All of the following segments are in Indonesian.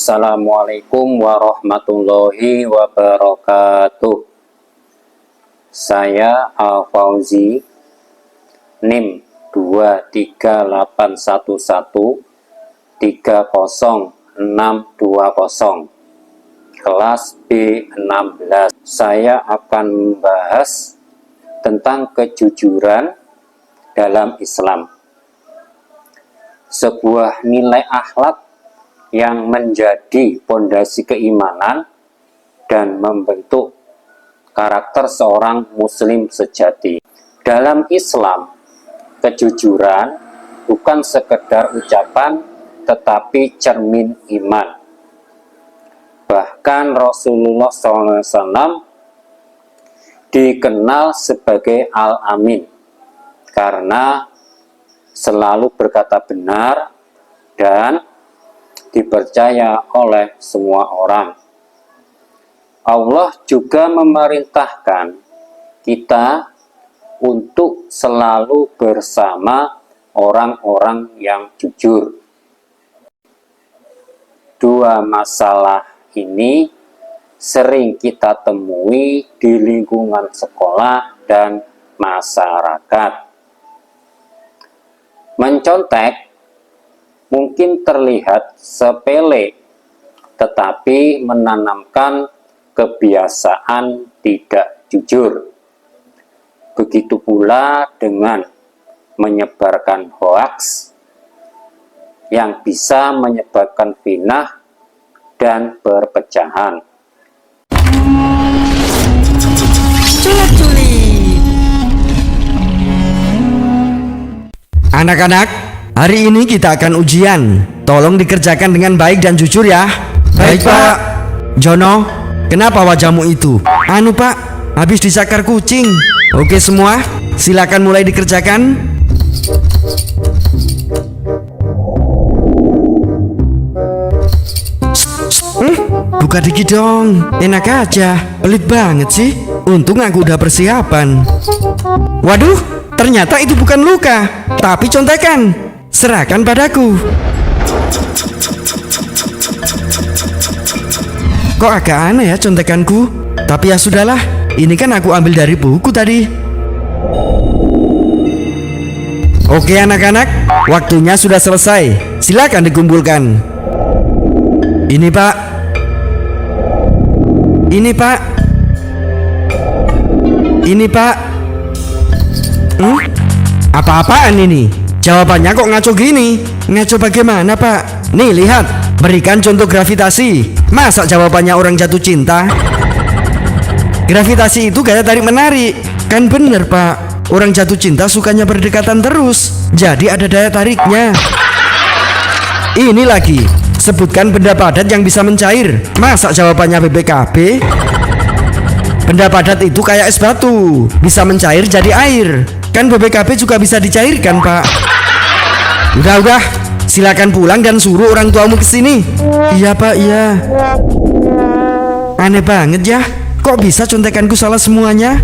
Assalamualaikum warahmatullahi wabarakatuh. Saya Al-Fauzi, NIM 23811300620, kelas B16. Saya akan membahas tentang kejujuran dalam Islam, sebuah nilai akhlak yang menjadi pondasi keimanan dan membentuk karakter seorang muslim sejati. Dalam Islam, kejujuran bukan sekedar ucapan tetapi cermin iman. Bahkan Rasulullah SAW dikenal sebagai Al-Amin karena selalu berkata benar dan dipercaya oleh semua orang. Allah juga memerintahkan kita untuk selalu bersama orang-orang yang jujur. Dua masalah ini sering kita temui di lingkungan sekolah dan masyarakat. Mencontek mungkin terlihat sepele, tetapi menanamkan kebiasaan tidak jujur. Begitu pula dengan menyebarkan hoaks yang bisa menyebabkan fitnah dan perpecahan. Anak-anak, hari ini kita akan ujian. Tolong dikerjakan dengan baik dan jujur ya. Baik, Pak. Jono, kenapa wajahmu itu? Anu Pak, habis disakar kucing. Oke semua, silakan mulai dikerjakan. Buka dikit dong, enak aja. Pelit banget sih. Untung aku udah persiapan. Waduh, ternyata itu bukan luka, tapi contekan. Serahkan padaku. Kok agak aneh ya contekanku? Tapi ya sudahlah, ini kan aku ambil dari buku tadi. Oke anak-anak, waktunya sudah selesai. Silakan dikumpulkan. Ini Pak. Ini Pak. Ini Pak. Apa-apaan ini? Jawabannya kok ngaco gini? Ngaco bagaimana Pak? Nih lihat, berikan contoh gravitasi. Masa jawabannya orang jatuh cinta? Gravitasi itu gaya tarik menarik. Kan bener Pak, orang jatuh cinta sukanya berdekatan terus, jadi ada daya tariknya. Ini lagi, sebutkan benda padat yang bisa mencair. Masa jawabannya BBKB? Benda padat itu kayak es batu, bisa mencair jadi air. Kan BBKB juga bisa dicairkan Pak. Udah, silakan pulang dan suruh orang tuamu ke sini. Iya Pak, iya. Aneh banget ya, kok bisa contekanku salah semuanya?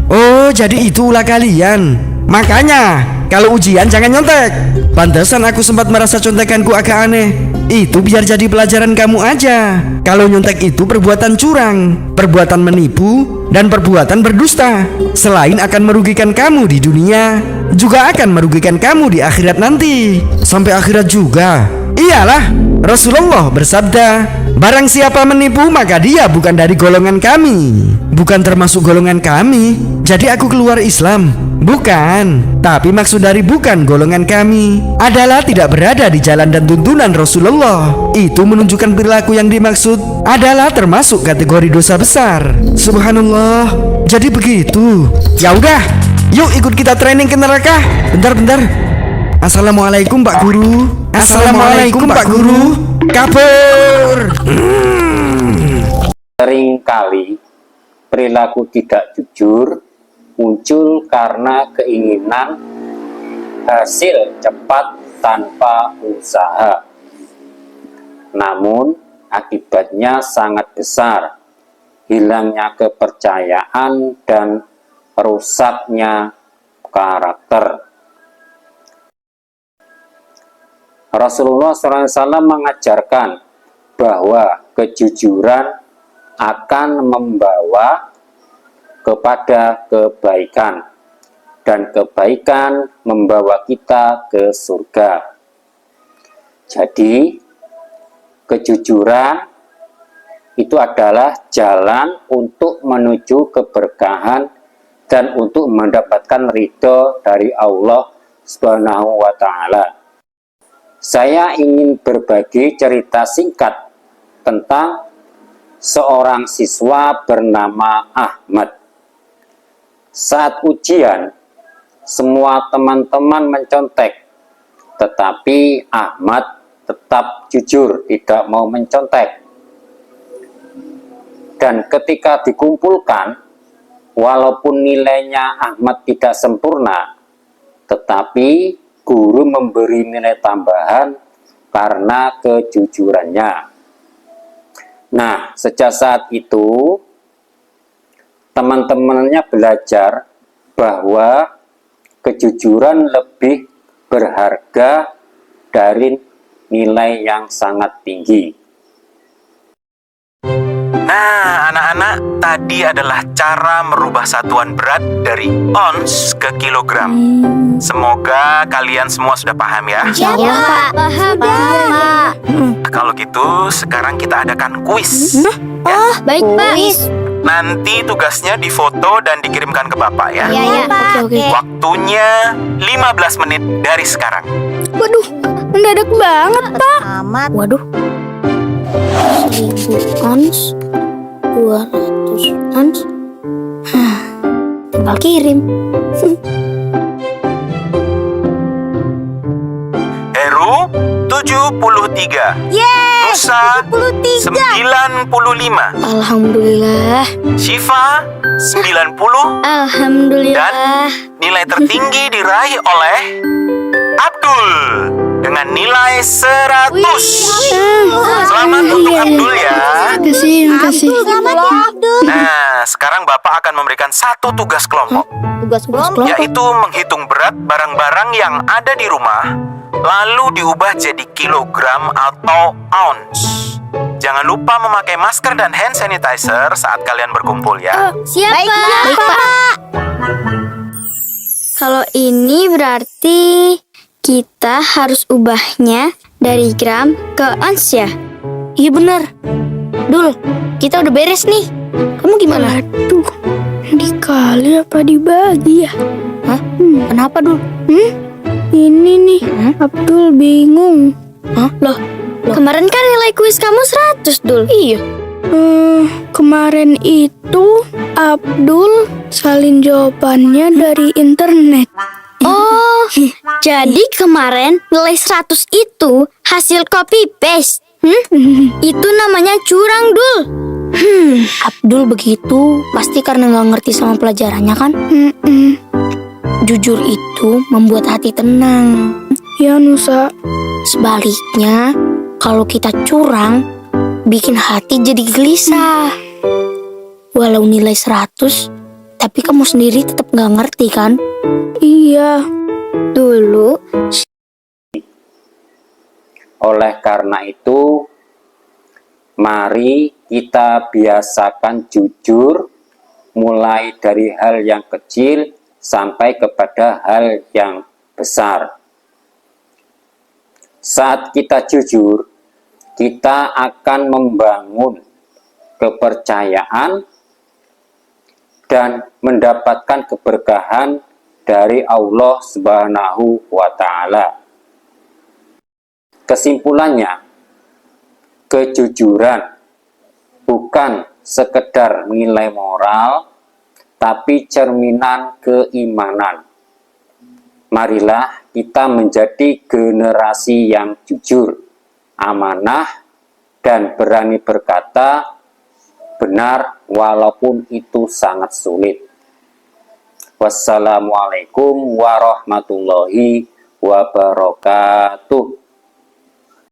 Oh, jadi itu ulah kalian. Makanya, kalau ujian jangan nyontek. Pantesan aku sempat merasa contekanku agak aneh. Itu biar jadi pelajaran kamu aja. Kalau nyontek itu perbuatan curang, perbuatan menipu, dan perbuatan berdusta. Selain akan merugikan kamu di dunia, juga akan merugikan kamu di akhirat nanti. Sampai akhirat juga. Iyalah, Rasulullah bersabda, barang siapa menipu maka dia bukan dari golongan kami. Bukan termasuk golongan kami, jadi aku keluar Islam. Bukan, tapi maksud dari bukan golongan kami adalah tidak berada di jalan dan tuntunan Rasulullah. Itu menunjukkan perilaku yang dimaksud adalah termasuk kategori dosa besar. Subhanallah. Jadi begitu. Ya udah, yuk ikut kita training ke neraka. Bentar. Assalamualaikum Pak Guru. Assalamualaikum Pak Guru. Kabur. Seringkali perilaku tidak jujur muncul karena keinginan hasil cepat tanpa usaha. Namun akibatnya sangat besar, hilangnya kepercayaan dan rusaknya karakter. Rasulullah SAW mengajarkan bahwa kejujuran akan membawa kepada kebaikan, dan kebaikan membawa kita ke surga. Jadi, kejujuran itu adalah jalan untuk menuju keberkahan dan untuk mendapatkan ridho dari Allah Subhanahu wa Ta'ala. Saya ingin berbagi cerita singkat tentang seorang siswa bernama Ahmad. Saat ujian, semua teman-teman mencontek, tetapi Ahmad tetap jujur, tidak mau mencontek. Dan ketika dikumpulkan, walaupun nilainya Ahmad tidak sempurna, tetapi guru memberi nilai tambahan karena kejujurannya. Nah, sejak saat itu, teman-temannya belajar bahwa kejujuran lebih berharga dari nilai yang sangat tinggi. Nah, anak-anak, tadi adalah cara merubah satuan berat dari ons ke kilogram. Semoga kalian semua sudah paham ya. Ya, Pak. Paham, Pak. Kalau gitu, sekarang kita adakan kuis. Oh, baik, Pak. Nanti tugasnya difoto dan dikirimkan ke Bapak ya. Ya, Oke. Waktunya 15 menit dari sekarang. Waduh, mendadak banget, Pak. Waduh. 1000 ons, 200 ons. Tinggal kirim. Heru 73. Nusa 95. Alhamdulillah. Syifa 90. Alhamdulillah. Nilai tertinggi diraih oleh Abdul dengan nilai 100. Selamat untuk Abdul ya. Makasih. Nah, sekarang Bapak akan memberikan satu tugas kelompok, Tugas kelompok. yaitu menghitung berat barang-barang yang ada di rumah, lalu diubah jadi kilogram atau ounce. Jangan lupa memakai masker dan hand sanitizer saat kalian berkumpul ya. Siap, Baik, Pak. Kalau ini berarti kita harus ubahnya dari gram ke ons ya? Iya benar. Dul, kita udah beres nih. Kamu gimana? Aduh, dikali apa dibagi ya? Hah? Kenapa, Dul? Ini nih, Abdul bingung. Hah? Loh, kemarin kan nilai kuis kamu 100, Dul. Iya. Kemarin itu Abdul salin jawabannya dari internet. Oh, jadi kemarin nilai 100 itu hasil copy paste. Itu namanya curang, Dul. Abdul begitu pasti karena nggak ngerti sama pelajarannya kan? Jujur itu membuat hati tenang. Ya, Nusa. Sebaliknya, kalau kita curang, bikin hati jadi gelisah. Walau nilai 100, tapi kamu sendiri tetap nggak ngerti kan? Iya. Dulu. Oleh karena itu, mari kita biasakan jujur, mulai dari hal yang kecil sampai kepada hal yang besar. Saat kita jujur, kita akan membangun kepercayaan dan mendapatkan keberkahan dari Allah Subhanahu wa Ta'ala. Kesimpulannya, kejujuran bukan sekedar nilai moral, tapi cerminan keimanan. Marilah kita menjadi generasi yang jujur, amanah, dan berani berkata benar walaupun itu sangat sulit. Wassalamualaikum warahmatullahi wabarakatuh.